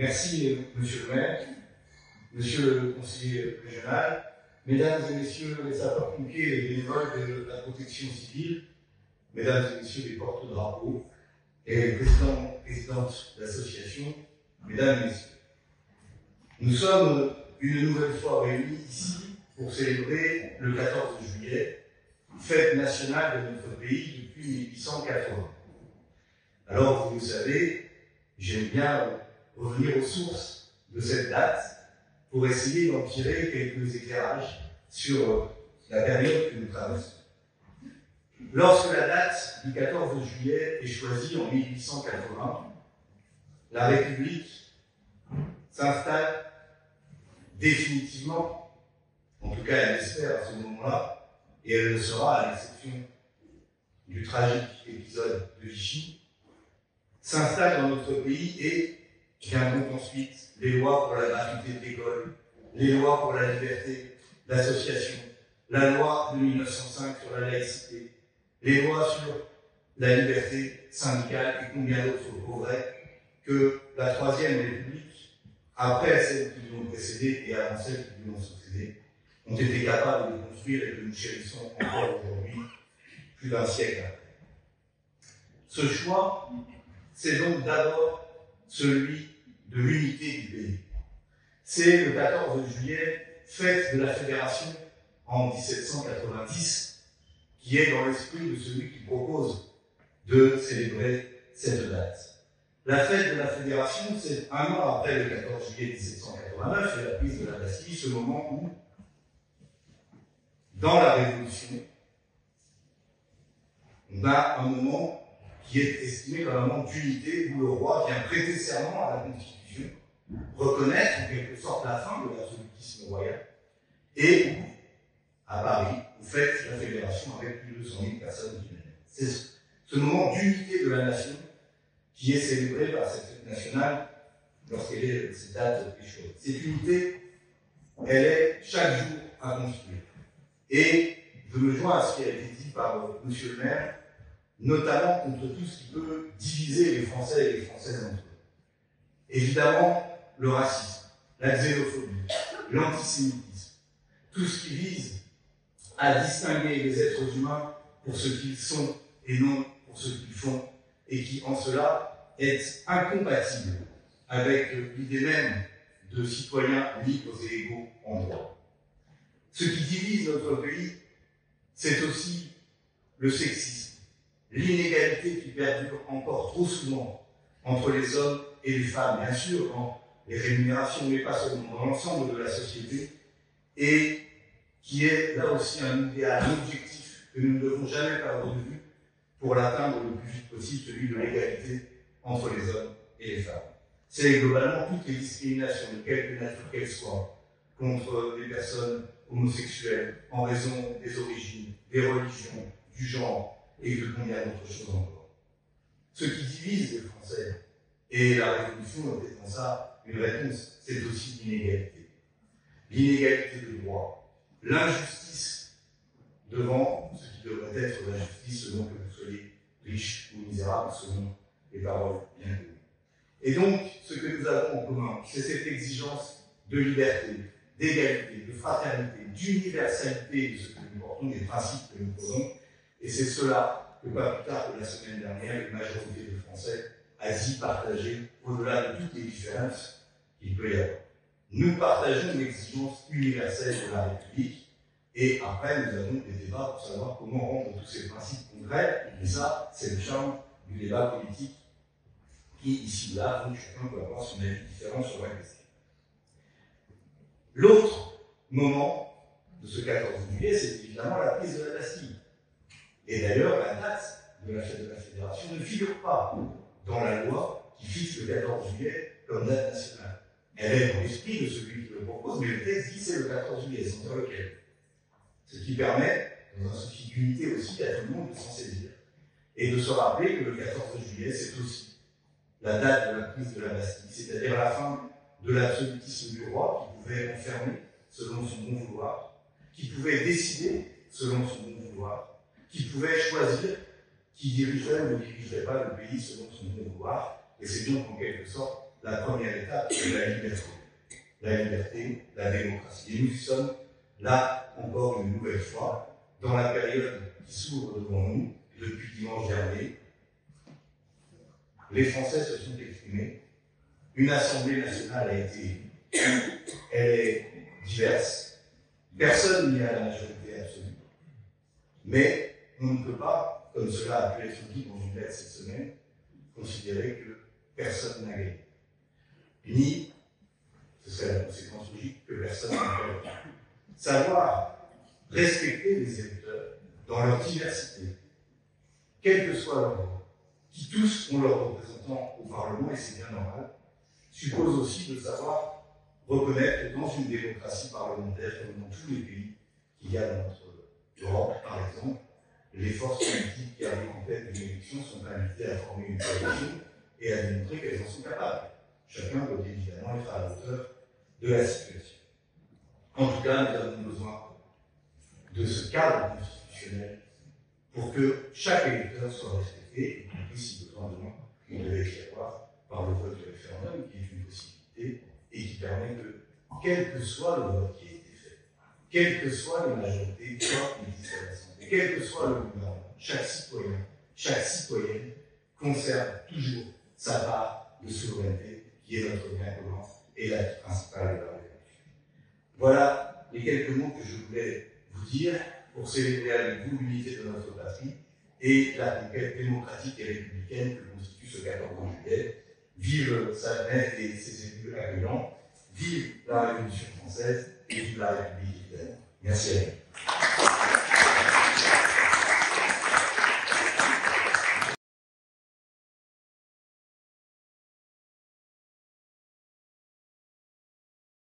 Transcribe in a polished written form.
Merci, monsieur le maire, monsieur le conseiller régional, mesdames et messieurs les sapeurs-pompiers et les bénévoles de la protection civile, mesdames et messieurs les porte-drapeaux et les présidents et présidentes d'associations, mesdames et messieurs. Nous sommes une nouvelle fois réunis ici pour célébrer le 14 juillet, fête nationale de notre pays depuis 1880. Alors, vous le savez, j'aime bien revenir aux sources de cette date pour essayer d'en tirer quelques éclairages sur la période que nous traversons. Lorsque la date du 14 juillet est choisie en 1880, la République s'installe définitivement, en tout cas elle l'espère à ce moment-là, et elle le sera à l'exception du tragique épisode de Vichy, s'installe dans notre pays et viendront ensuite les lois pour la gratuité de l'école, les lois pour la liberté d'association, la loi de 1905 sur la laïcité, les lois sur la liberté syndicale et combien d'autres progrès que la Troisième République, après celles qui nous ont précédées et avant celles qui nous ont succédé, ont été capables de construire et que nous chérissons encore aujourd'hui, plus d'un siècle après. Ce choix, c'est donc d'abord celui de l'unité du pays. C'est le 14 juillet, fête de la Fédération en 1790, qui est dans l'esprit de celui qui propose de célébrer cette date. La fête de la Fédération, c'est un an après le 14 juillet 1789 et la prise de la Bastille, ce moment où, dans la Révolution, on a un moment qui est estimé comme un moment d'unité où le roi vient prêter serment à la Constitution, reconnaître en quelque sorte la fin de l'absolutisme royal, et à Paris, vous faites la fédération avec plus de 200 000 personnes qui viennent. C'est ce moment d'unité de la nation qui est célébré par cette fête nationale cette date est choisie. Cette unité, elle est chaque jour à construire. Et je me joins à ce qui a été dit par monsieur le maire, notamment contre tout ce qui peut diviser les Français et les Françaises entre eux. Évidemment, le racisme, la xénophobie, l'antisémitisme, tout ce qui vise à distinguer les êtres humains pour ce qu'ils sont et non pour ce qu'ils font, et qui, en cela, est incompatible avec l'idée même de citoyens libres et égaux en droit. Ce qui divise notre pays, c'est aussi le sexisme, l'inégalité qui perdure encore trop souvent entre les hommes et les femmes, bien sûr, dans les rémunérations, mais pas seulement, dans l'ensemble de la société, et qui est là aussi un idéal, un objectif que nous ne devons jamais perdre de vue pour l'atteindre le plus vite possible, celui de l'égalité entre les hommes et les femmes. C'est globalement toutes les discriminations, de quelque nature qu'elles soient, contre les personnes homosexuelles, en raison des origines, des religions, du genre, et de combien d'autres choses encore. Ce qui divise les Français, et la Révolution était en ça une réponse, c'est aussi l'inégalité. L'inégalité de droit, l'injustice devant ce qui devrait être la justice selon que vous soyez riche ou misérable, selon les paroles bien connues. Et donc, ce que nous avons en commun, c'est cette exigence de liberté, d'égalité, de fraternité, d'universalité de ce que nous portons, des principes que nous posons. Et c'est cela que, pas plus tard que la semaine dernière, une majorité de Français a dit partager au-delà de toutes les différences qu'il peut y avoir. Nous partageons l'exigence universelle de la République, et après nous avons des débats pour savoir comment rendre tous ces principes concrets, et ça, c'est le charme du débat politique qui, ici ou là, donc chacun peut avoir son avis différent sur la question. L'autre moment de ce 14 juillet, c'est évidemment la prise de la Bastille. Et d'ailleurs, la date de la fête de la Fédération ne figure pas dans la loi qui fixe le 14 juillet comme date nationale. Elle est dans l'esprit de celui qui le propose, mais le texte dit c'est le 14 juillet, sans dire lequel. Ce qui permet, dans un souci d'unité aussi, à tout le monde de s'en saisir. Et de se rappeler que le 14 juillet, c'est aussi la date de la prise de la Bastille, c'est-à-dire la fin de l'absolutisme du roi qui pouvait enfermer selon son bon vouloir, qui pouvait décider selon son bon vouloir, qui pouvait choisir qui dirigerait ou ne dirigerait pas le pays selon son bon vouloir. Et c'est donc en quelque sorte la première étape, c'est la liberté. La liberté, la démocratie. Et nous sommes là, encore une nouvelle fois, dans la période qui s'ouvre devant nous, depuis dimanche dernier. Les Français se sont exprimés. Une Assemblée nationale a été élue. Elle est diverse. Personne n'y a la majorité absolue. Mais on ne peut pas, comme cela a pu être dit dans une lettre cette semaine, considérer que personne n'a gagné. Ni, ce serait la conséquence logique, que personne n'a perdu. Savoir respecter les électeurs dans leur diversité, quel que soit leur rôle, qui tous ont leurs représentants au Parlement, et c'est bien normal, suppose aussi de savoir reconnaître que dans une démocratie parlementaire, comme dans tous les pays qu'il y a dans notre Europe, par exemple, les forces politiques qui arrivent en tête d'une élection sont invitées à former une coalition et à démontrer qu'elles en sont capables. Chacun doit évidemment être à la hauteur de la situation. En tout cas, nous avons besoin de ce cadre constitutionnel pour que chaque électeur soit respecté, y compris si besoin de moi, on devait y avoir par le vote du référendum, qui est une possibilité, et qui permet que, quel que soit le vote qui a été fait, quelle que soit les majorités qui soient ici à l'Assemblée, quel que soit le gouvernement, chaque citoyen, chaque citoyenne conserve toujours sa part de souveraineté, qui est notre bien commun et la principale valeur de la République. Voilà les quelques mots que je voulais vous dire pour célébrer avec vous l'unité de notre patrie et la conquête démocratique et républicaine que constitue ce 14 juillet. Vive sa jeunesse et ses élus accueillants, vive la Révolution française et vive la République italienne. Merci à vous.